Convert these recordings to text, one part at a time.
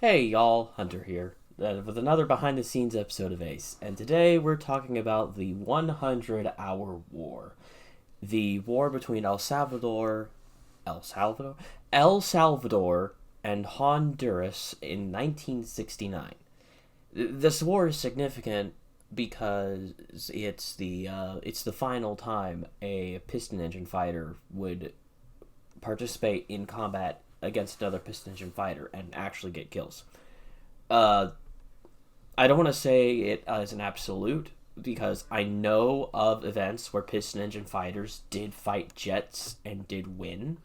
Hey y'all, Hunter here, with another behind the scenes episode of Ace, and today we're talking about the 100-hour war. The war between El Salvador, El Salvador, and Honduras in 1969. This war is significant because it's the final time a piston engine fighter would participate in combat against another piston engine fighter and actually get kills. Uh, I don't want to say it as an absolute because I know of events where piston engine fighters did fight jets and did win,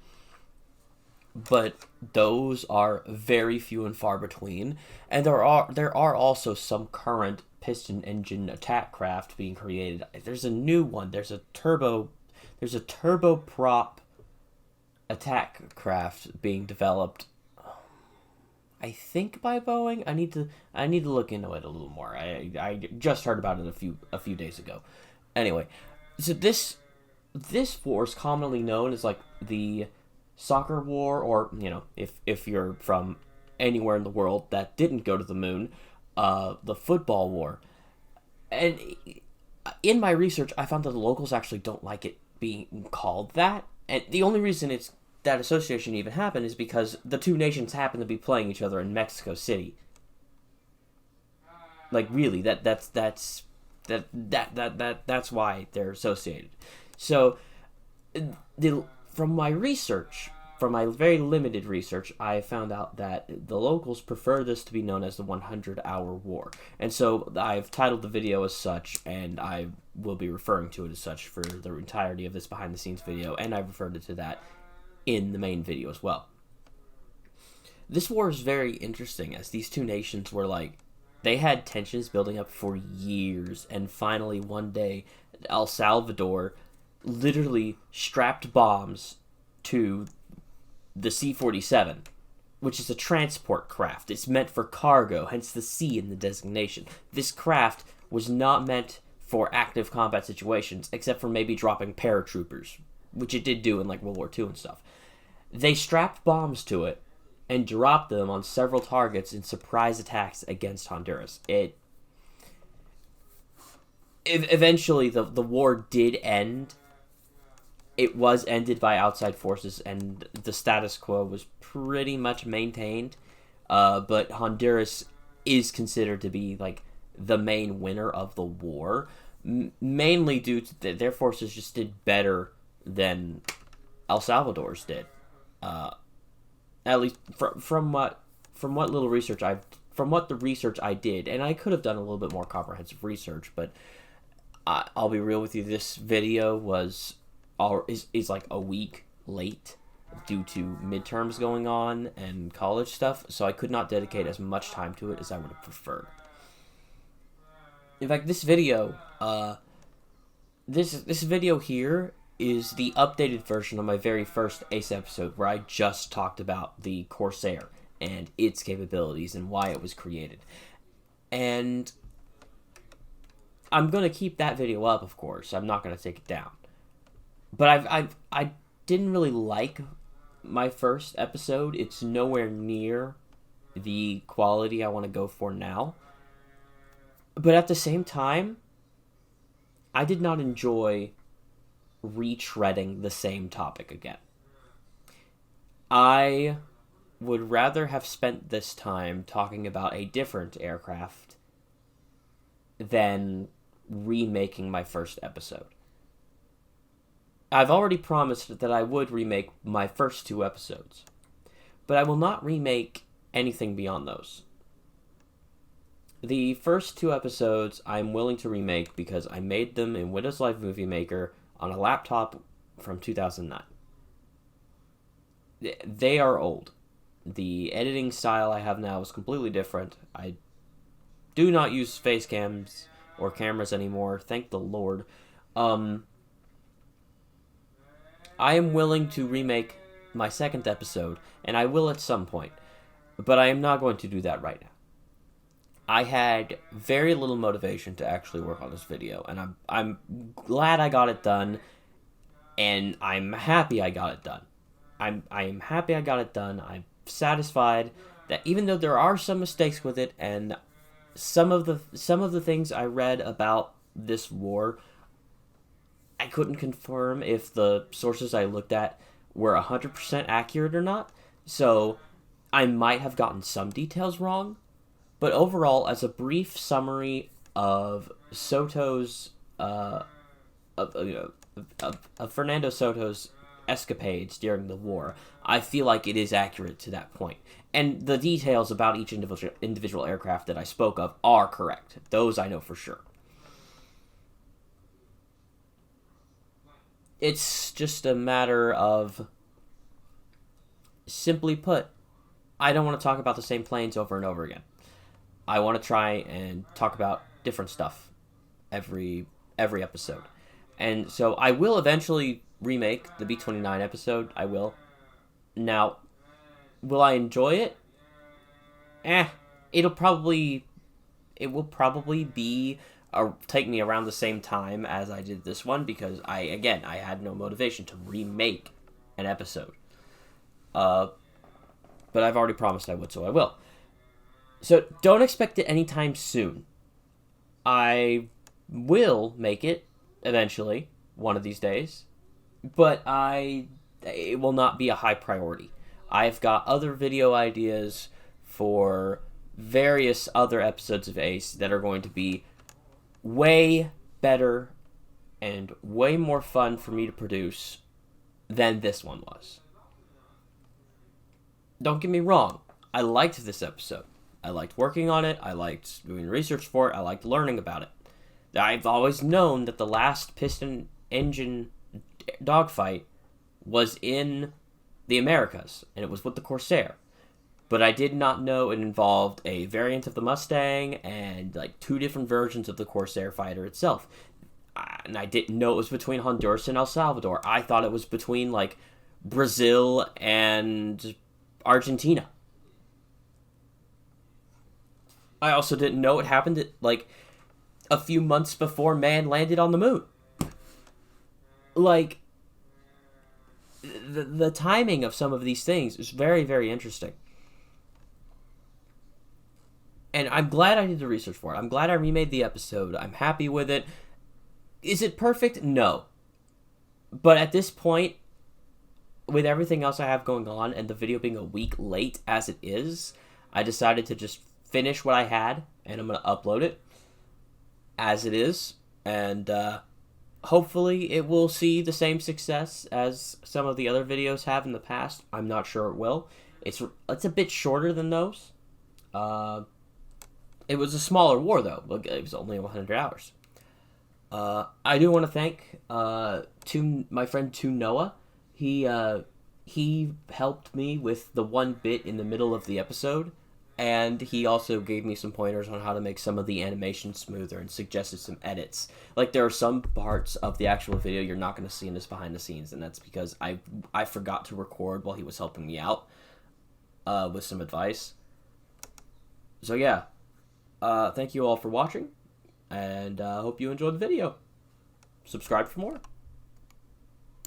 but those are very few and far between. And there are also some current piston engine attack craft being created. There's a new one. There's a turboprop attack craft being developed. I think by Boeing. I need to look into it a little more. I just heard about it a few days ago. Anyway, so this war is commonly known as like the soccer war, or if you're from anywhere in the world that didn't go to the moon, the football war. And in my research, I found that the locals actually don't like it being called that, and the only reason it's that association even happened is because the two nations happen to be playing each other in Mexico City. Like really, that's why they're associated. So, the from my research, from my very limited research, I found out that the locals prefer this to be known as the 100-hour war. And so I've titled the video as such, and I will be referring to it as such for the entirety of this behind the scenes video, and I've referred it to that in the main video as well. This war is very interesting as these two nations were like, they had tensions building up for years, and finally one day El Salvador literally strapped bombs to the C-47, which is a transport craft. It's meant for cargo, hence the C in the designation. This craft was not meant for active combat situations, except for maybe dropping paratroopers, which it did do in like World War II and stuff. They strapped bombs to it and dropped them on several targets in surprise attacks against Honduras. Eventually the war did end. It was ended by outside forces, and the status quo was pretty much maintained. But Honduras is considered to be like the main winner of the war, mainly due to their forces just did better than El Salvador's did. At least from what little research from what the research I did, and I could have done a little bit more comprehensive research, but I'll be real with you. This video is like a week late due to midterms going on and college stuff, so I could not dedicate as much time to it as I would have preferred. In fact, this video here is the updated version of my very first Ace episode, where I just talked about the Corsair and its capabilities and why it was created. And I'm going to keep that video up, of course. I'm not going to take it down. But I didn't really like my first episode. It's nowhere near the quality I want to go for now. But at the same time, I did not enjoy retreading the same topic again. I would rather have spent this time talking about a different aircraft than remaking my first episode. I've already promised that I would remake my first two episodes, but I will not remake anything beyond those. The first two episodes I'm willing to remake because I made them in Windows Live Movie Maker on a laptop from 2009. They are old. The editing style I have now is completely different. I do not use face cams or cameras anymore, thank the Lord. I am willing to remake my second episode, and I will at some point, but I am not going to do that right now. I had very little motivation to actually work on this video, and I'm glad I got it done, and I'm happy I got it done. I am happy I got it done. I'm satisfied that even though there are some mistakes with it, and some of the things I read about this war, I couldn't confirm if the sources I looked at were 100% accurate or not. So I might have gotten some details wrong, but overall, as a brief summary of Soto's of Fernando Soto's escapades during the war, I feel like it is accurate to that point. And the details about each individual aircraft that I spoke of are correct. Those I know for sure. It's just a matter of, simply put, I don't want to talk about the same planes over and over again. I want to try and talk about different stuff every episode. And so I will eventually remake the B-29 episode. I will. Now, will I enjoy it? It will probably be take me around the same time as I did this one, because I had no motivation to remake an episode. But I've already promised I would, so I will. So don't expect it anytime soon. I will make it eventually, one of these days, but it will not be a high priority. I've got other video ideas for various other episodes of Ace that are going to be way better and way more fun for me to produce than this one was. Don't get me wrong, I liked this episode. I liked working on it, I liked doing research for it, I liked learning about it. I've always known that the last piston engine dogfight was in the Americas, and it was with the Corsair. But I did not know it involved a variant of the Mustang and like 2 different versions of the Corsair fighter itself. And I didn't know it was between Honduras and El-Salvador. I thought it was between like Brazil and Argentina. I also didn't know it happened like a few months before man landed on the moon. Like, the timing of some of these things is very, very interesting. And I'm glad I did the research for it. I'm glad I remade the episode. I'm happy with it. Is it perfect? No. But at this point, with everything else I have going on and the video being a week late as it is, I decided to just finish what I had, and I'm going to upload it as it is. And hopefully it will see the same success as some of the other videos have in the past. I'm not sure it will. It's a bit shorter than those. It was a smaller war, though. It was only 100 hours. I do want to thank my friend Noah. He helped me with the one bit in the middle of the episode, and he also gave me some pointers on how to make some of the animation smoother and suggested some edits. Like, there are some parts of the actual video you're not going to see in this behind the scenes, and that's because I forgot to record while he was helping me out with some advice. So yeah, thank you all for watching, and hope you enjoyed the video. Subscribe for more.